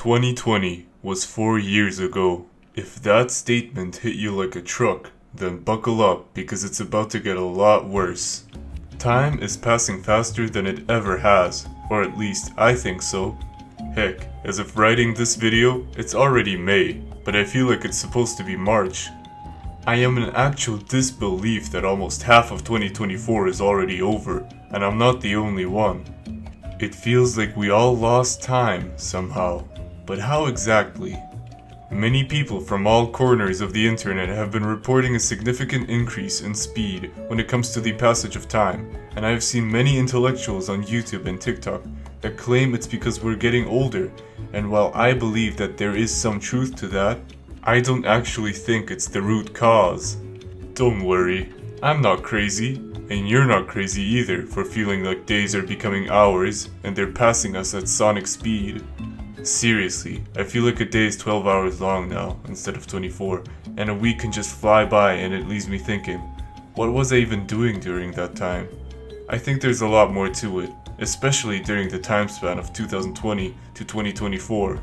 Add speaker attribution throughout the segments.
Speaker 1: 2020 was 4 years ago. If that statement hit you like a truck, then buckle up because it's about to get a lot worse. Time is passing faster than it ever has, or at least I think so. Heck, as of writing this video, it's already May, but I feel like it's supposed to be March. I am in actual disbelief that almost half of 2024 is already over, and I'm not the only one. It feels like we all lost time somehow, but how exactly? Many people from all corners of the internet have been reporting a significant increase in speed when it comes to the passage of time, and I have seen many intellectuals on YouTube and TikTok that claim it's because we're getting older, and while I believe that there is some truth to that, I don't actually think it's the root cause. Don't worry, I'm not crazy, and you're not crazy either for feeling like days are becoming hours and they're passing us at sonic speed. Seriously, I feel like a day is 12 hours long now instead of 24, and a week can just fly by and it leaves me thinking, what was I even doing during that time? I think there's a lot more to it, especially during the time span of 2020 to 2024.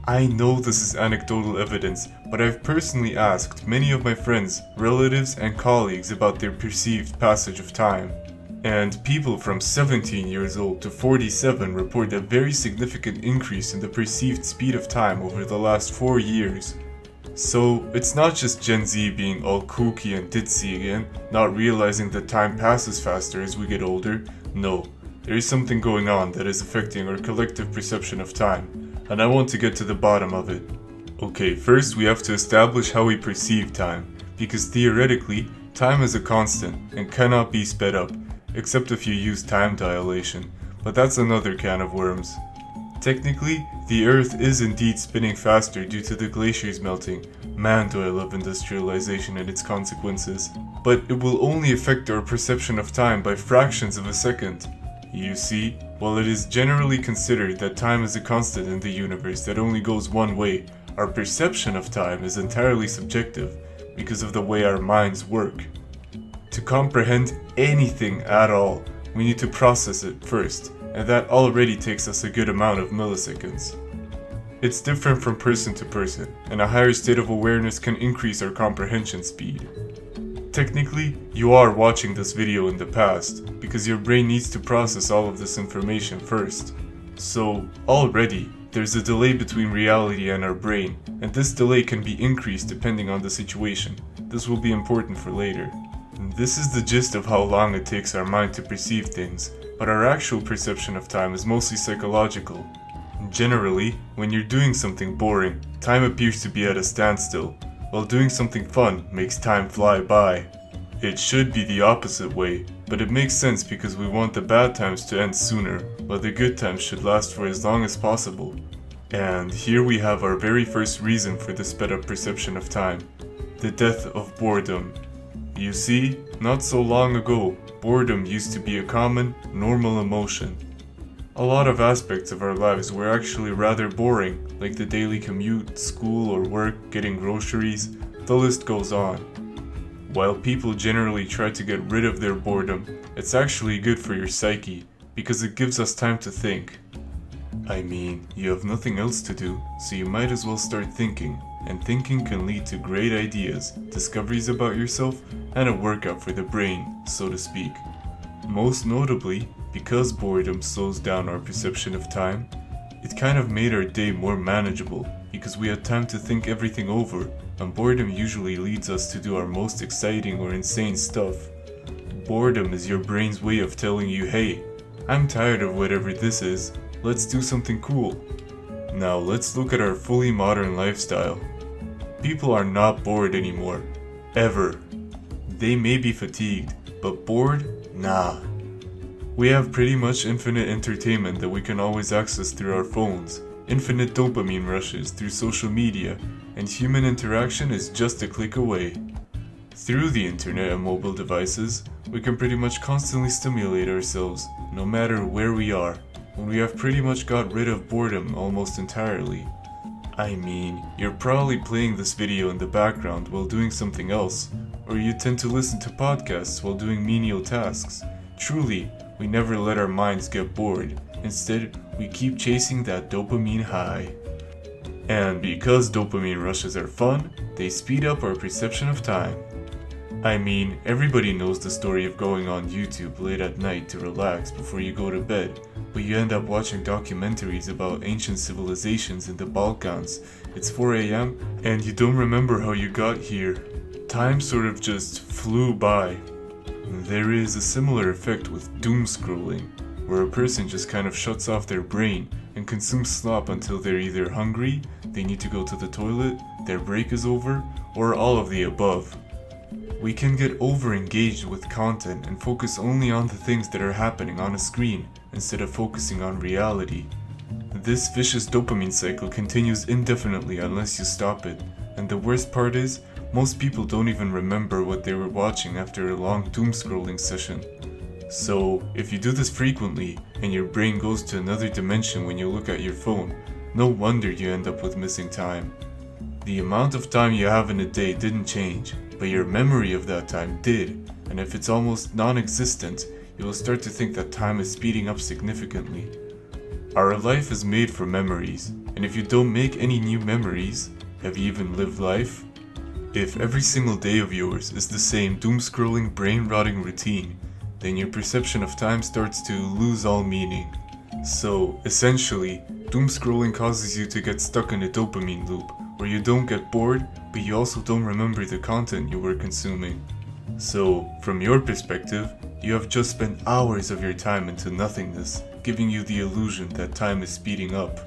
Speaker 1: I know this is anecdotal evidence, but I've personally asked many of my friends, relatives, and colleagues about their perceived passage of time. And people from 17 years old to 47 report a very significant increase in the perceived speed of time over the last 4 years. So, it's not just Gen Z being all kooky and ditzy again, not realizing that time passes faster as we get older. No, there is something going on that is affecting our collective perception of time, and I want to get to the bottom of it. Okay, first we have to establish how we perceive time, because theoretically, time is a constant and cannot be sped up, except if you use time dilation, but that's another can of worms. Technically, the Earth is indeed spinning faster due to the glaciers melting. Man, do I love industrialization and its consequences. But it will only affect our perception of time by fractions of a second. You see, while it is generally considered that time is a constant in the universe that only goes one way, our perception of time is entirely subjective because of the way our minds work. To comprehend anything at all, we need to process it first, and that already takes us a good amount of milliseconds. It's different from person to person, and a higher state of awareness can increase our comprehension speed. Technically, you are watching this video in the past, because your brain needs to process all of this information first. So, already, there's a delay between reality and our brain, and this delay can be increased depending on the situation. This will be important for later. This is the gist of how long it takes our mind to perceive things, but our actual perception of time is mostly psychological. Generally, when you're doing something boring, time appears to be at a standstill, while doing something fun makes time fly by. It should be the opposite way, but it makes sense because we want the bad times to end sooner, while the good times should last for as long as possible. And here we have our very first reason for the sped up perception of time: the death of boredom. You see, not so long ago, boredom used to be a common, normal emotion. A lot of aspects of our lives were actually rather boring, like the daily commute, school or work, getting groceries, the list goes on. While people generally try to get rid of their boredom, it's actually good for your psyche, because it gives us time to think. I mean, you have nothing else to do, so you might as well start thinking. And thinking can lead to great ideas, discoveries about yourself, and a workout for the brain, so to speak. Most notably, because boredom slows down our perception of time, it kind of made our day more manageable, because we had time to think everything over, and boredom usually leads us to do our most exciting or insane stuff. Boredom is your brain's way of telling you, hey, I'm tired of whatever this is, let's do something cool. Now let's look at our fully modern lifestyle. People are not bored anymore. Ever. They may be fatigued, but bored? Nah. We have pretty much infinite entertainment that we can always access through our phones, infinite dopamine rushes through social media, and human interaction is just a click away. Through the internet and mobile devices, we can pretty much constantly stimulate ourselves, no matter where we are, when we have pretty much got rid of boredom almost entirely. I mean, you're probably playing this video in the background while doing something else, or you tend to listen to podcasts while doing menial tasks. Truly, we never let our minds get bored. Instead, we keep chasing that dopamine high. And because dopamine rushes are fun, they speed up our perception of time. I mean, everybody knows the story of going on YouTube late at night to relax before you go to bed, but you end up watching documentaries about ancient civilizations in the Balkans. It's 4 a.m. and you don't remember how you got here. Time sort of just flew by. There is a similar effect with doom scrolling, where a person just kind of shuts off their brain and consumes slop until they're either hungry, they need to go to the toilet, their break is over, or all of the above. We can get over-engaged with content and focus only on the things that are happening on a screen instead of focusing on reality. This vicious dopamine cycle continues indefinitely unless you stop it, and the worst part is, most people don't even remember what they were watching after a long doom scrolling session. So, if you do this frequently and your brain goes to another dimension when you look at your phone, no wonder you end up with missing time. The amount of time you have in a day didn't change, but your memory of that time did, and if it's almost non-existent, you will start to think that time is speeding up significantly. Our life is made for memories, and if you don't make any new memories, have you even lived life? If every single day of yours is the same doom-scrolling, brain-rotting routine, then your perception of time starts to lose all meaning. So, essentially, doom-scrolling causes you to get stuck in a dopamine loop, where you don't get bored, but you also don't remember the content you were consuming. So, from your perspective, you have just spent hours of your time into nothingness, giving you the illusion that time is speeding up.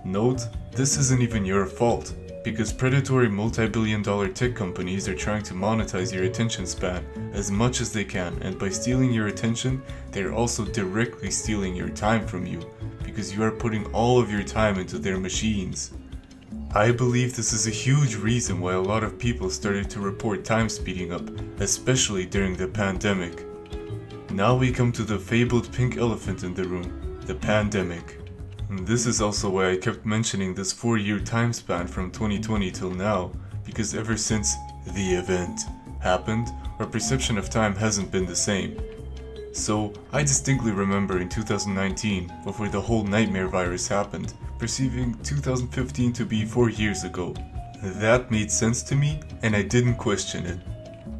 Speaker 1: Note, this isn't even your fault, because predatory multi-billion-dollar tech companies are trying to monetize your attention span as much as they can, and by stealing your attention, they're also directly stealing your time from you, because you are putting all of your time into their machines. I believe this is a huge reason why a lot of people started to report time speeding up, especially during the pandemic. Now we come to the fabled pink elephant in the room, the pandemic. This is also why I kept mentioning this 4-year time span from 2020 till now, because ever since the event happened, our perception of time hasn't been the same. So, I distinctly remember in 2019, before the whole nightmare virus happened, perceiving 2015 to be 4 years ago. That made sense to me, and I didn't question it.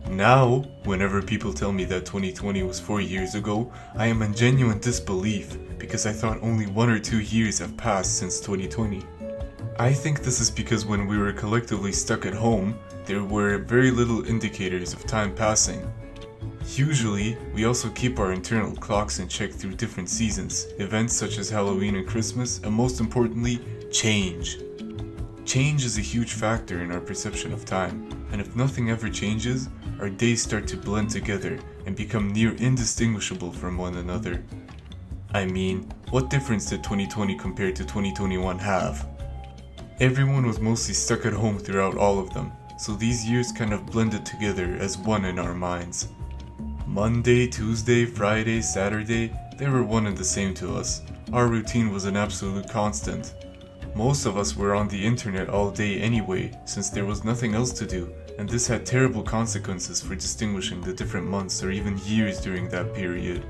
Speaker 1: Now, whenever people tell me that 2020 was 4 years ago, I am in genuine disbelief, because I thought only 1 or 2 years have passed since 2020. I think this is because when we were collectively stuck at home, there were very little indicators of time passing. Usually, we also keep our internal clocks in check through different seasons, events such as Halloween and Christmas, and most importantly, change. Change is a huge factor in our perception of time, and if nothing ever changes, our days start to blend together and become near indistinguishable from one another. I mean, what difference did 2020 compared to 2021 have? Everyone was mostly stuck at home throughout all of them, so these years kind of blended together as one in our minds. Monday, Tuesday, Friday, Saturday, they were one and the same to us. Our routine was an absolute constant. Most of us were on the internet all day anyway, since there was nothing else to do, and this had terrible consequences for distinguishing the different months or even years during that period.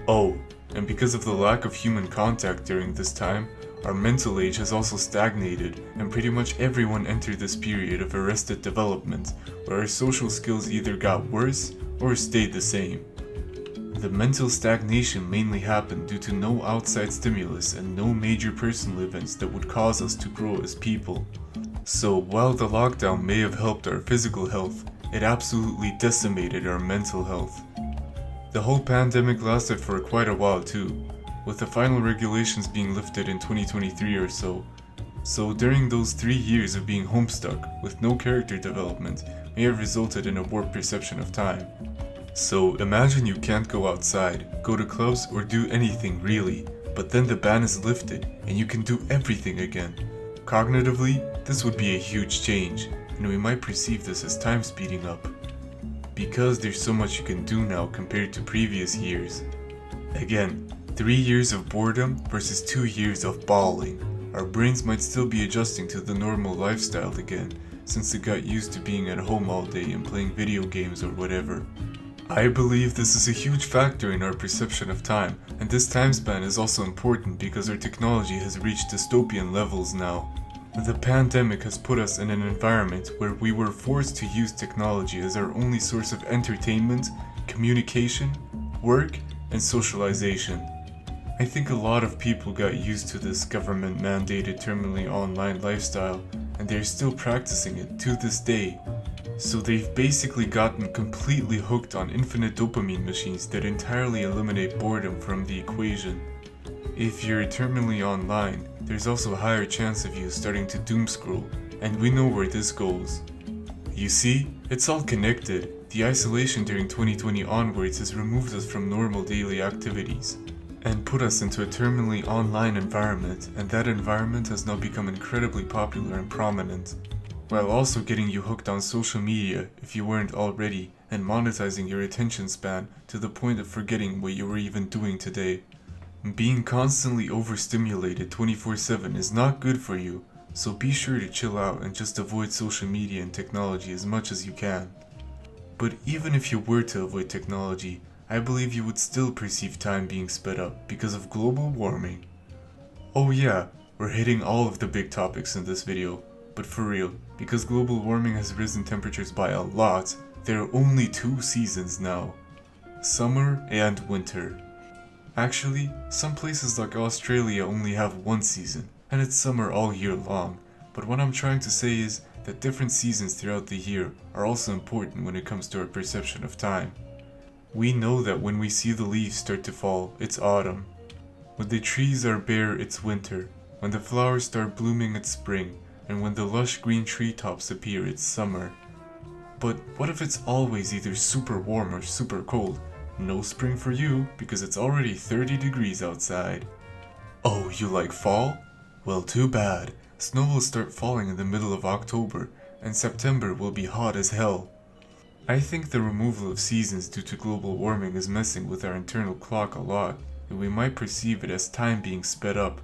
Speaker 1: Oh, and because of the lack of human contact during this time, our mental age has also stagnated, and pretty much everyone entered this period of arrested development, where our social skills either got worse or stayed the same. The mental stagnation mainly happened due to no outside stimulus and no major personal events that would cause us to grow as people. So while the lockdown may have helped our physical health, it absolutely decimated our mental health. The whole pandemic lasted for quite a while too, with the final regulations being lifted in 2023 or so. So during those 3 years of being homestuck with no character development may have resulted in a warped perception of time. So imagine you can't go outside, go to clubs or do anything really, but then the ban is lifted and you can do everything again. Cognitively, this would be a huge change, and we might perceive this as time speeding up. Because there's so much you can do now compared to previous years. Again, 3 years of boredom versus 2 years of bawling. Our brains might still be adjusting to the normal lifestyle again, since it got used to being at home all day and playing video games or whatever. I believe this is a huge factor in our perception of time, and this time span is also important because our technology has reached dystopian levels now. The pandemic has put us in an environment where we were forced to use technology as our only source of entertainment, communication, work, and socialization. I think a lot of people got used to this government-mandated terminally online lifestyle, and they're still practicing it to this day. So they've basically gotten completely hooked on infinite dopamine machines that entirely eliminate boredom from the equation. If you're terminally online, there's also a higher chance of you starting to doom scroll, and we know where this goes. You see, it's all connected. The isolation during 2020 onwards has removed us from normal daily activities and put us into a terminally online environment, and that environment has now become incredibly popular and prominent, while also getting you hooked on social media if you weren't already, and monetizing your attention span to the point of forgetting what you were even doing today. Being constantly overstimulated 24/7 is not good for you, so be sure to chill out and just avoid social media and technology as much as you can. But even if you were to avoid technology, I believe you would still perceive time being sped up because of global warming. Oh yeah, we're hitting all of the big topics in this video, but for real, because global warming has risen temperatures by a lot, there are only 2 seasons now: summer and winter. Actually, some places like Australia only have 1 season, and it's summer all year long, but what I'm trying to say is that different seasons throughout the year are also important when it comes to our perception of time. We know that when we see the leaves start to fall, it's autumn. When the trees are bare, it's winter. When the flowers start blooming, it's spring. And when the lush green treetops appear, it's summer. But what if it's always either super warm or super cold? No spring for you, because it's already 30 degrees outside. Oh, you like fall? Well, too bad. Snow will start falling in the middle of October, and September will be hot as hell. I think the removal of seasons due to global warming is messing with our internal clock a lot, and we might perceive it as time being sped up,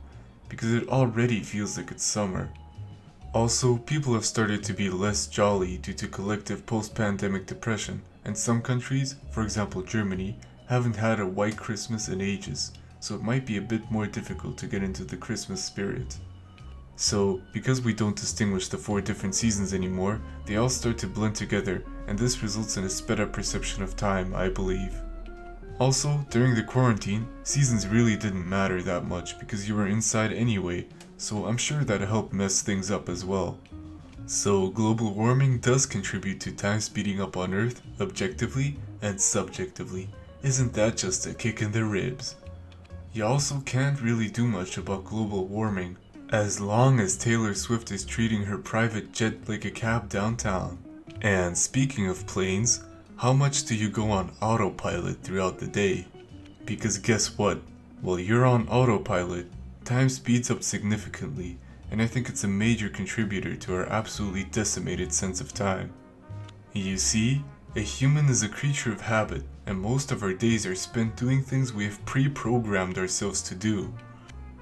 Speaker 1: because it already feels like it's summer. Also, people have started to be less jolly due to collective post-pandemic depression, and some countries, for example Germany, haven't had a white Christmas in ages, so it might be a bit more difficult to get into the Christmas spirit. So, because we don't distinguish the 4 different seasons anymore, they all start to blend together, and this results in a sped up perception of time, I believe. Also, during the quarantine, seasons really didn't matter that much because you were inside anyway, so I'm sure that helped mess things up as well. So, global warming does contribute to time speeding up on Earth, objectively and subjectively. Isn't that just a kick in the ribs? You also can't really do much about global warming, as long as Taylor Swift is treating her private jet like a cab downtown. And speaking of planes, how much do you go on autopilot throughout the day? Because guess what? While you're on autopilot, time speeds up significantly, and I think it's a major contributor to our absolutely decimated sense of time. You see, a human is a creature of habit, and most of our days are spent doing things we have pre-programmed ourselves to do.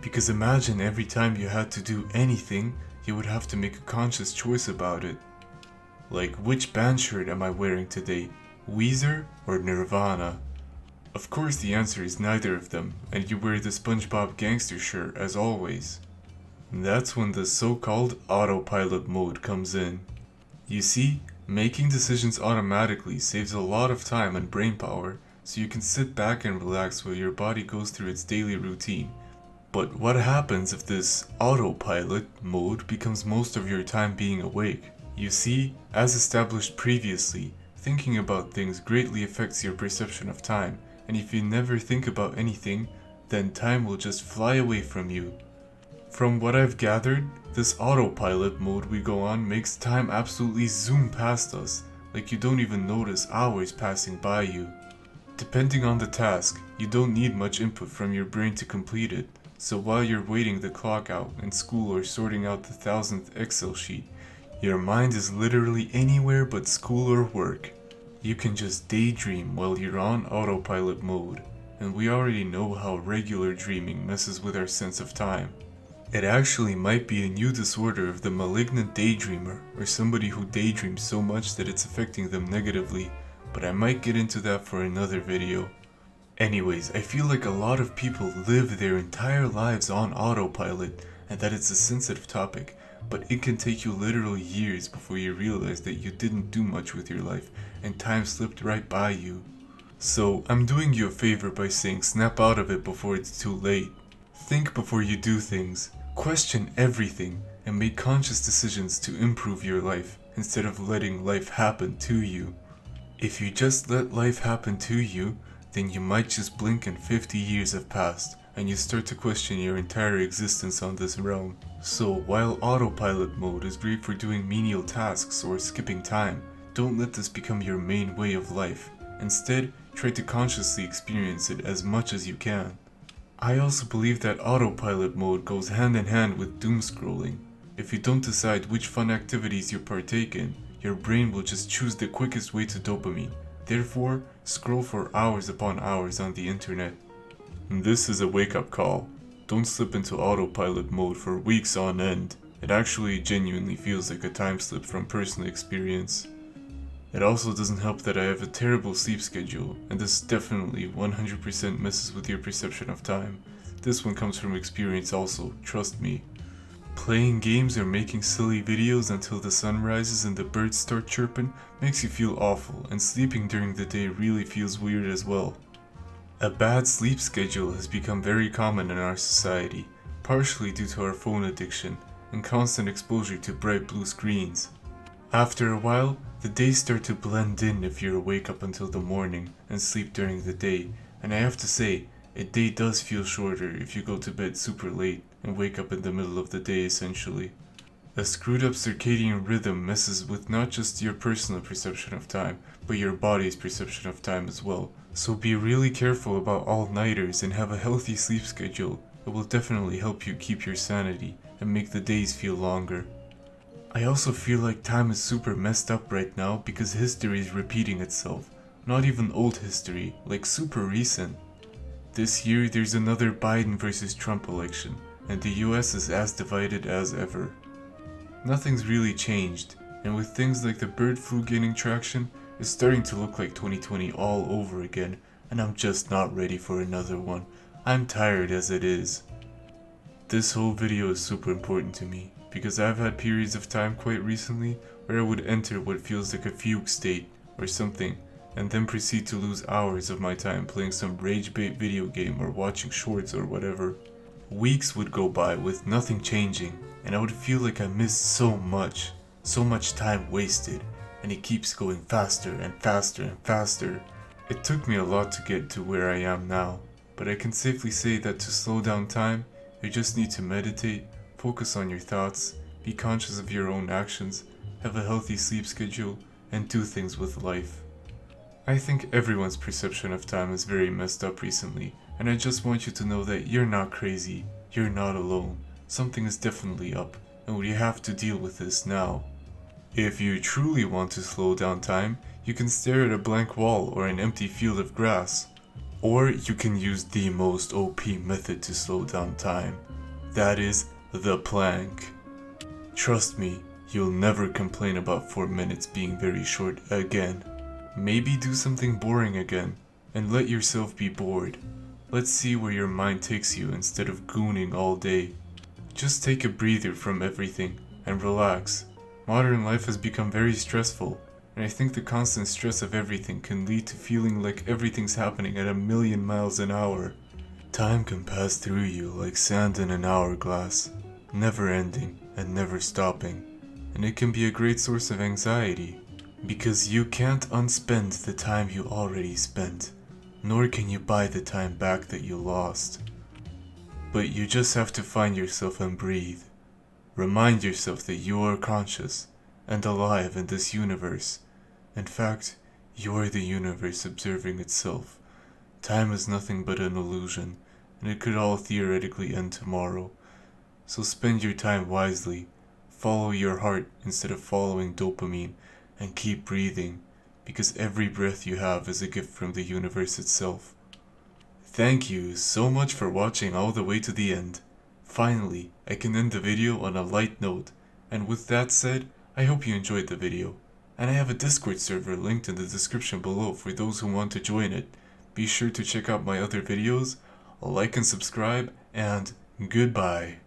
Speaker 1: Because imagine every time you had to do anything, you would have to make a conscious choice about it. Like, which band shirt am I wearing today? Weezer or Nirvana? Of course the answer is neither of them, and you wear the SpongeBob gangster shirt as always. That's when the so-called autopilot mode comes in. You see, making decisions automatically saves a lot of time and brain power, so you can sit back and relax while your body goes through its daily routine. But what happens if this autopilot mode becomes most of your time being awake? You see, as established previously, thinking about things greatly affects your perception of time, and if you never think about anything, then time will just fly away from you. From what I've gathered, this autopilot mode we go on makes time absolutely zoom past us, like you don't even notice hours passing by you. Depending on the task, you don't need much input from your brain to complete it, so while you're waiting the clock out in school or sorting out the 1000th Excel sheet, your mind is literally anywhere but school or work. You can just daydream while you're on autopilot mode, and we already know how regular dreaming messes with our sense of time. It actually might be a new disorder of the malignant daydreamer, or somebody who daydreams so much that it's affecting them negatively, but I might get into that for another video. Anyways, I feel like a lot of people live their entire lives on autopilot, and that it's a sensitive topic, but it can take you literal years before you realize that you didn't do much with your life and time slipped right by you. So I'm doing you a favor by saying snap out of it before it's too late. Think before you do things, question everything, and make conscious decisions to improve your life instead of letting life happen to you. If you just let life happen to you, then you might just blink and 50 years have passed, and you start to question your entire existence on this realm. So while autopilot mode is great for doing menial tasks or skipping time, don't let this become your main way of life. Instead, try to consciously experience it as much as you can. I also believe that autopilot mode goes hand in hand with doom scrolling. If you don't decide which fun activities you partake in, your brain will just choose the quickest way to dopamine. Therefore, scroll for hours upon hours on the internet. This is a wake-up call. Don't slip into autopilot mode for weeks on end. It actually genuinely feels like a time slip from personal experience. It also doesn't help that I have a terrible sleep schedule, and this definitely 100% messes with your perception of time. This one comes from experience also, trust me. Playing games or making silly videos until the sun rises and the birds start chirping makes you feel awful, and sleeping during the day really feels weird as well. A bad sleep schedule has become very common in our society, partially due to our phone addiction and constant exposure to bright blue screens. After a while, the days start to blend in if you're awake up until the morning and sleep during the day, and I have to say, a day does feel shorter if you go to bed super late and wake up in the middle of the day essentially. A screwed up circadian rhythm messes with not just your personal perception of time, but your body's perception of time as well. So be really careful about all-nighters and have a healthy sleep schedule. It will definitely help you keep your sanity and make the days feel longer. I also feel like time is super messed up right now because history is repeating itself. Not even old history, like super recent. This year there's another Biden versus Trump election, and the US is as divided as ever. Nothing's really changed, and with things like the bird flu gaining traction, it's starting to look like 2020 all over again, and I'm just not ready for another one. I'm tired as it is. This whole video is super important to me, because I've had periods of time quite recently where I would enter what feels like a fugue state or something, and then proceed to lose hours of my time playing some rage-bait video game or watching shorts or whatever. Weeks would go by with nothing changing, and I would feel like I missed so much time wasted, and it keeps going faster and faster and faster. It took me a lot to get to where I am now, but I can safely say that to slow down time, you just need to meditate, focus on your thoughts, be conscious of your own actions, have a healthy sleep schedule, and do things with life. I think everyone's perception of time is very messed up recently, and I just want you to know that you're not crazy, you're not alone, something is definitely up, and we have to deal with this now. If you truly want to slow down time, you can stare at a blank wall or an empty field of grass. Or you can use the most OP method to slow down time. That is the plank. Trust me, you'll never complain about 4 minutes being very short again. Maybe do something boring again, and let yourself be bored. Let's see where your mind takes you instead of gooning all day. Just take a breather from everything, and relax. Modern life has become very stressful, and I think the constant stress of everything can lead to feeling like everything's happening at 1,000,000 miles an hour. Time can pass through you like sand in an hourglass, never ending and never stopping, and it can be a great source of anxiety, because you can't unspend the time you already spent, nor can you buy the time back that you lost. But you just have to find yourself and breathe. Remind yourself that you are conscious and alive in this universe. In fact, you are the universe observing itself. Time is nothing but an illusion, and it could all theoretically end tomorrow. So spend your time wisely, follow your heart instead of following dopamine, and keep breathing, because every breath you have is a gift from the universe itself. Thank you so much for watching all the way to the end. Finally, I can end the video on a light note, and with that said, I hope you enjoyed the video. And I have a Discord server linked in the description below for those who want to join it. Be sure to check out my other videos, like and subscribe, and goodbye.